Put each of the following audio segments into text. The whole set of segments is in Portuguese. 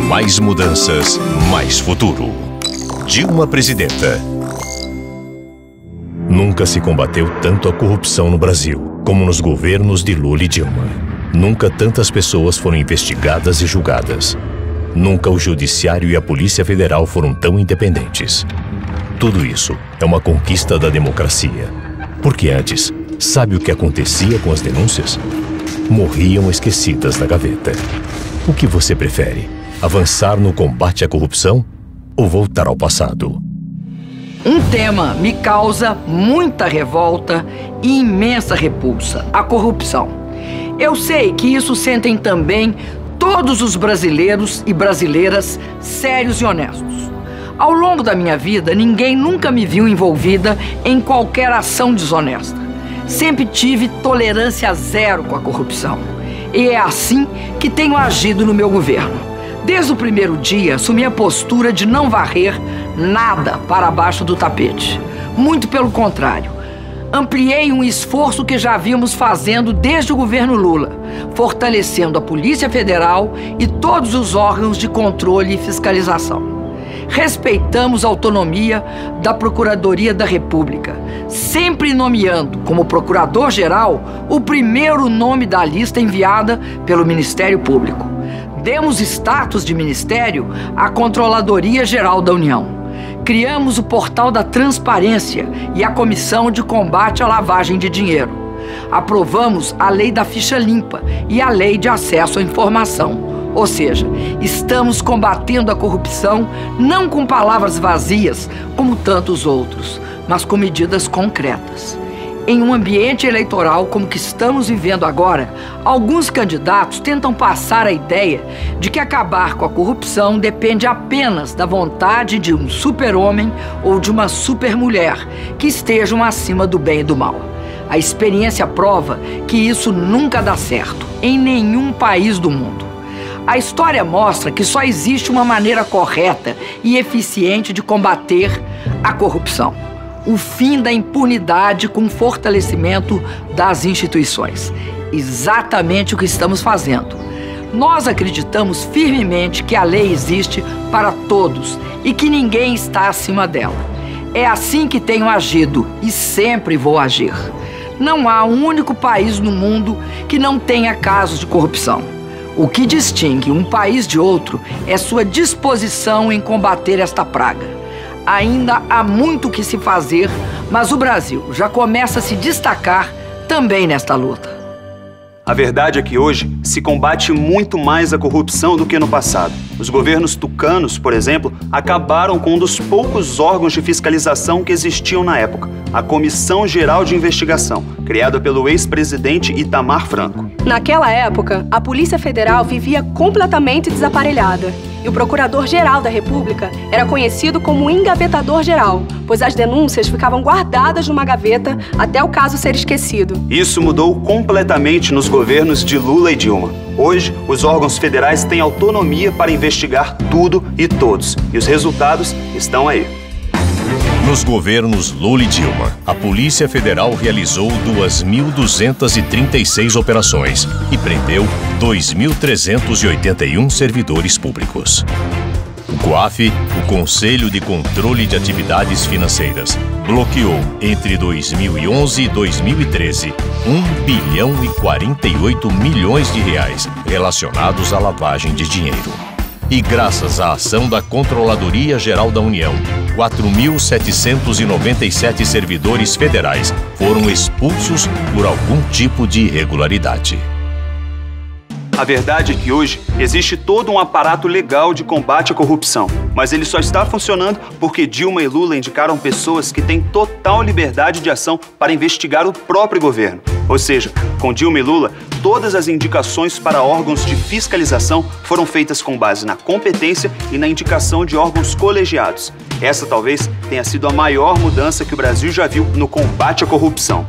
Mais mudanças, mais futuro. Dilma Presidenta. Nunca se combateu tanto a corrupção no Brasil como nos governos de Lula e Dilma. Nunca tantas pessoas foram investigadas e julgadas. Nunca o Judiciário e a Polícia Federal foram tão independentes. Tudo isso é uma conquista da democracia. Porque antes, sabe o que acontecia com as denúncias? Morriam esquecidas na gaveta. O que você prefere? Avançar no combate à corrupção ou voltar ao passado? Um tema me causa muita revolta e imensa repulsa: a corrupção. Eu sei que isso sentem também todos os brasileiros e brasileiras sérios e honestos. Ao longo da minha vida, ninguém nunca me viu envolvida em qualquer ação desonesta. Sempre tive tolerância zero com a corrupção. E é assim que tenho agido no meu governo. Desde o primeiro dia, assumi a postura de não varrer nada para baixo do tapete. Muito pelo contrário. Ampliei um esforço que já vínhamos fazendo desde o governo Lula, fortalecendo a Polícia Federal e todos os órgãos de controle e fiscalização. Respeitamos a autonomia da Procuradoria da República, sempre nomeando como Procurador-Geral o primeiro nome da lista enviada pelo Ministério Público. Demos status de ministério à Controladoria Geral da União. Criamos o Portal da Transparência e a Comissão de Combate à Lavagem de Dinheiro. Aprovamos a Lei da Ficha Limpa e a Lei de Acesso à Informação. Ou seja, estamos combatendo a corrupção não com palavras vazias, como tantos outros, mas com medidas concretas. Em um ambiente eleitoral como que estamos vivendo agora, alguns candidatos tentam passar a ideia de que acabar com a corrupção depende apenas da vontade de um super-homem ou de uma super-mulher que estejam acima do bem e do mal. A experiência prova que isso nunca dá certo, em nenhum país do mundo. A história mostra que só existe uma maneira correta e eficiente de combater a corrupção: o fim da impunidade com o fortalecimento das instituições. Exatamente o que estamos fazendo. Nós acreditamos firmemente que a lei existe para todos e que ninguém está acima dela. É assim que tenho agido e sempre vou agir. Não há um único país no mundo que não tenha casos de corrupção. O que distingue um país de outro é sua disposição em combater esta praga. Ainda há muito o que se fazer, mas o Brasil já começa a se destacar também nesta luta. A verdade é que hoje se combate muito mais a corrupção do que no passado. Os governos tucanos, por exemplo, acabaram com um dos poucos órgãos de fiscalização que existiam na época, a Comissão Geral de Investigação, criada pelo ex-presidente Itamar Franco. Naquela época, a Polícia Federal vivia completamente desaparelhada. E o Procurador-Geral da República era conhecido como engavetador-geral, pois as denúncias ficavam guardadas numa gaveta até o caso ser esquecido. Isso mudou completamente nos governos de Lula e Dilma. Hoje, os órgãos federais têm autonomia para investigar tudo e todos, e os resultados estão aí. Nos governos Lula e Dilma, a Polícia Federal realizou 2.236 operações e prendeu 2.381 servidores públicos. O COAF, o Conselho de Controle de Atividades Financeiras, bloqueou entre 2011 e 2013 1,048 bilhão de reais relacionados à lavagem de dinheiro. E graças à ação da Controladoria Geral da União, 4.797 servidores federais foram expulsos por algum tipo de irregularidade. A verdade é que hoje existe todo um aparato legal de combate à corrupção, mas ele só está funcionando porque Dilma e Lula indicaram pessoas que têm total liberdade de ação para investigar o próprio governo. Ou seja, com Dilma e Lula, todas as indicações para órgãos de fiscalização foram feitas com base na competência e na indicação de órgãos colegiados. Essa talvez tenha sido a maior mudança que o Brasil já viu no combate à corrupção.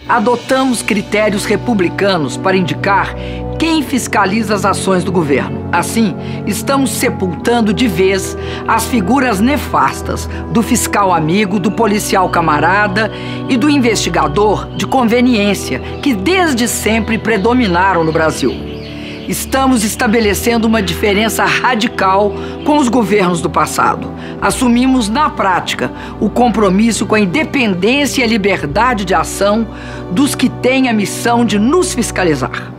Adotamos critérios republicanos para indicar quem fiscaliza as ações do governo. Assim, estamos sepultando de vez as figuras nefastas do fiscal amigo, do policial camarada e do investigador de conveniência que desde sempre predominaram no Brasil. Estamos estabelecendo uma diferença radical com os governos do passado. Assumimos, na prática, o compromisso com a independência e a liberdade de ação dos que têm a missão de nos fiscalizar.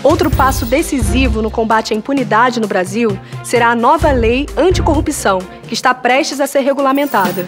Outro passo decisivo no combate à impunidade no Brasil será a nova lei anticorrupção, que está prestes a ser regulamentada.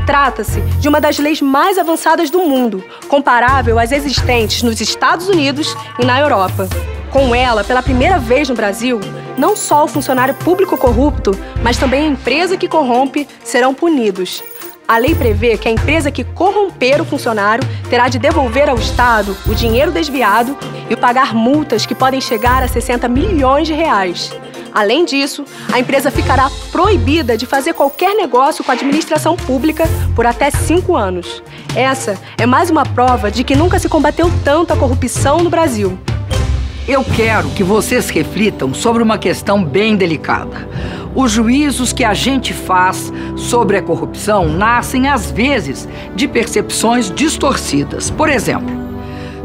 Trata-se de uma das leis mais avançadas do mundo, comparável às existentes nos Estados Unidos e na Europa. Com ela, pela primeira vez no Brasil, não só o funcionário público corrupto, mas também a empresa que corrompe serão punidos. A lei prevê que a empresa que corromper o funcionário terá de devolver ao Estado o dinheiro desviado e pagar multas que podem chegar a 60 milhões de reais. Além disso, a empresa ficará proibida de fazer qualquer negócio com a administração pública por até 5 anos. Essa é mais uma prova de que nunca se combateu tanto a corrupção no Brasil. Eu quero que vocês reflitam sobre uma questão bem delicada. Os juízos que a gente faz sobre a corrupção nascem, às vezes, de percepções distorcidas. Por exemplo,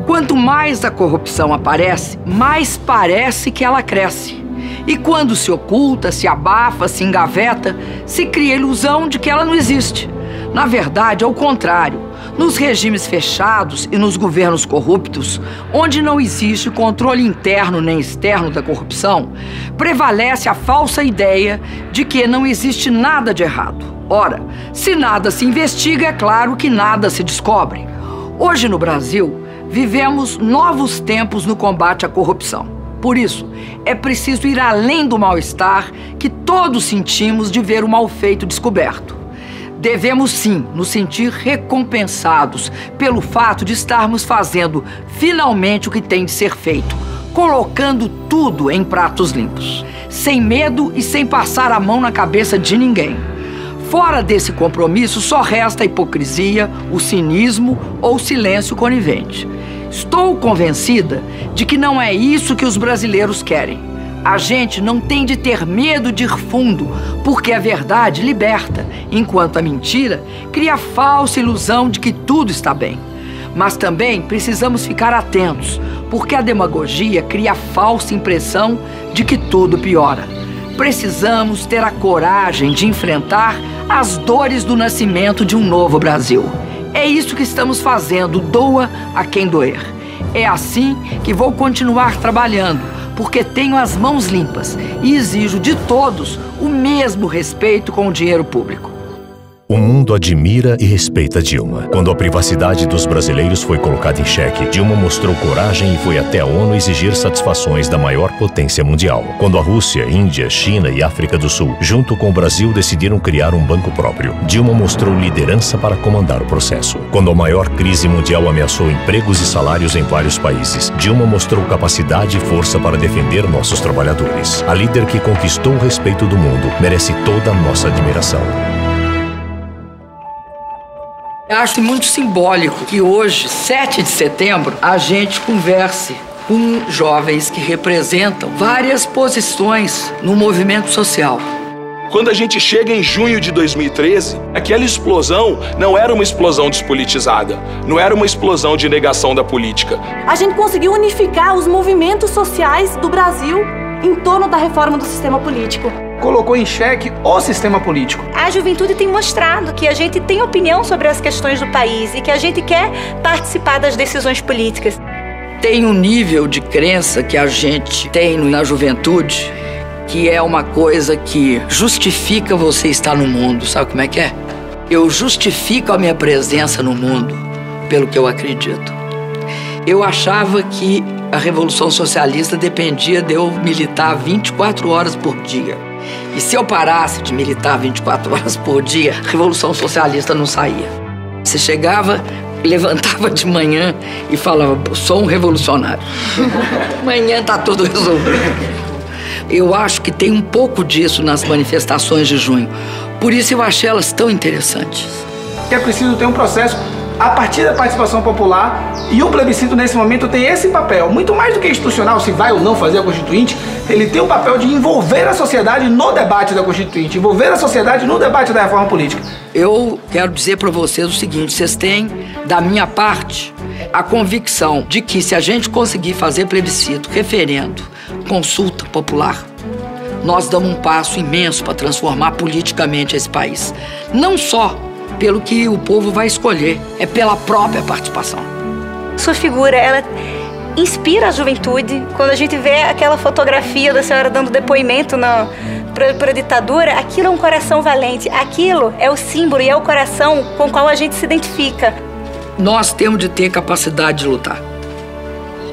quanto mais a corrupção aparece, mais parece que ela cresce. E quando se oculta, se abafa, se engaveta, se cria a ilusão de que ela não existe. Na verdade, ao contrário. Nos regimes fechados e nos governos corruptos, onde não existe controle interno nem externo da corrupção, prevalece a falsa ideia de que não existe nada de errado. Ora, se nada se investiga, é claro que nada se descobre. Hoje no Brasil, vivemos novos tempos no combate à corrupção. Por isso, é preciso ir além do mal-estar que todos sentimos de ver o mal feito descoberto. Devemos sim nos sentir recompensados pelo fato de estarmos fazendo finalmente o que tem de ser feito, colocando tudo em pratos limpos, sem medo e sem passar a mão na cabeça de ninguém. Fora desse compromisso só resta a hipocrisia, o cinismo ou o silêncio conivente. Estou convencida de que não é isso que os brasileiros querem. A gente não tem de ter medo de ir fundo, porque a verdade liberta, enquanto a mentira cria a falsa ilusão de que tudo está bem. Mas também precisamos ficar atentos, porque a demagogia cria a falsa impressão de que tudo piora. Precisamos ter a coragem de enfrentar as dores do nascimento de um novo Brasil. É isso que estamos fazendo, doa a quem doer. É assim que vou continuar trabalhando, porque tenho as mãos limpas e exijo de todos o mesmo respeito com o dinheiro público. O mundo admira e respeita Dilma. Quando a privacidade dos brasileiros foi colocada em xeque, Dilma mostrou coragem e foi até a ONU exigir satisfações da maior potência mundial. Quando a Rússia, Índia, China e África do Sul, junto com o Brasil, decidiram criar um banco próprio, Dilma mostrou liderança para comandar o processo. Quando a maior crise mundial ameaçou empregos e salários em vários países, Dilma mostrou capacidade e força para defender nossos trabalhadores. A líder que conquistou o respeito do mundo merece toda a nossa admiração. Eu acho muito simbólico que hoje, 7 de setembro, a gente converse com jovens que representam várias posições no movimento social. Quando a gente chega em junho de 2013, aquela explosão não era uma explosão despolitizada, não era uma explosão de negação da política. A gente conseguiu unificar os movimentos sociais do Brasil em torno da reforma do sistema político. Colocou em xeque o sistema político. A juventude tem mostrado que a gente tem opinião sobre as questões do país e que a gente quer participar das decisões políticas. Tem um nível de crença que a gente tem na juventude, que é uma coisa que justifica você estar no mundo. Sabe como é que é? Eu justifico a minha presença no mundo pelo que eu acredito. Eu achava que a Revolução Socialista dependia de eu militar 24 horas por dia. E se eu parasse de militar 24 horas por dia, a Revolução Socialista não saía. Você chegava, levantava de manhã e falava, sou um revolucionário. Amanhã tá tudo resolvido. Eu acho que tem um pouco disso nas manifestações de junho. Por isso eu achei elas tão interessantes. É preciso ter um processo a partir da participação popular, e o plebiscito nesse momento tem esse papel, muito mais do que institucional, se vai ou não fazer a Constituinte, ele tem o papel de envolver a sociedade no debate da Constituinte, envolver a sociedade no debate da reforma política. Eu quero dizer para vocês o seguinte, vocês têm, da minha parte, a convicção de que se a gente conseguir fazer plebiscito, referendo, consulta popular, nós damos um passo imenso para transformar politicamente esse país. Não só pelo que o povo vai escolher, é pela própria participação. Sua figura, ela inspira a juventude. Quando a gente vê aquela fotografia da senhora dando depoimento para a ditadura, aquilo é um coração valente, aquilo é o símbolo e é o coração com o qual a gente se identifica. Nós temos de ter capacidade de lutar.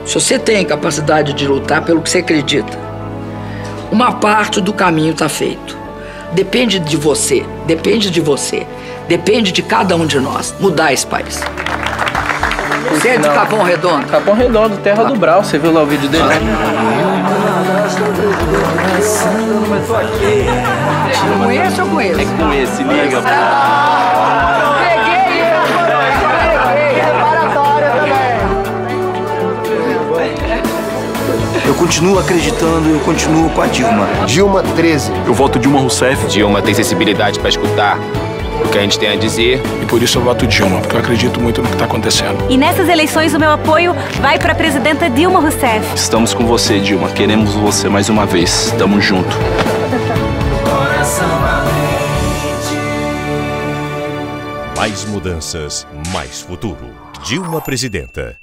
Se você tem capacidade de lutar pelo que você acredita, uma parte do caminho está feito. Depende de você, depende de você, depende de cada um de nós mudar esse país. Você é de Capão Redondo? Capão Redondo, terra do Brau. Você viu lá o vídeo dele? Conhece ou conheço? É que conhece, liga. Peguei ele! Preparatório também! Eu continuo acreditando, eu continuo com a Dilma. Dilma 13. Eu voto Dilma Rousseff. Dilma tem sensibilidade para escutar o que a gente tem a dizer. E por isso eu voto Dilma, porque eu acredito muito no que está acontecendo. E nessas eleições o meu apoio vai para a presidenta Dilma Rousseff. Estamos com você, Dilma. Queremos você mais uma vez. Tamo junto. Mais mudanças, mais futuro. Dilma Presidenta.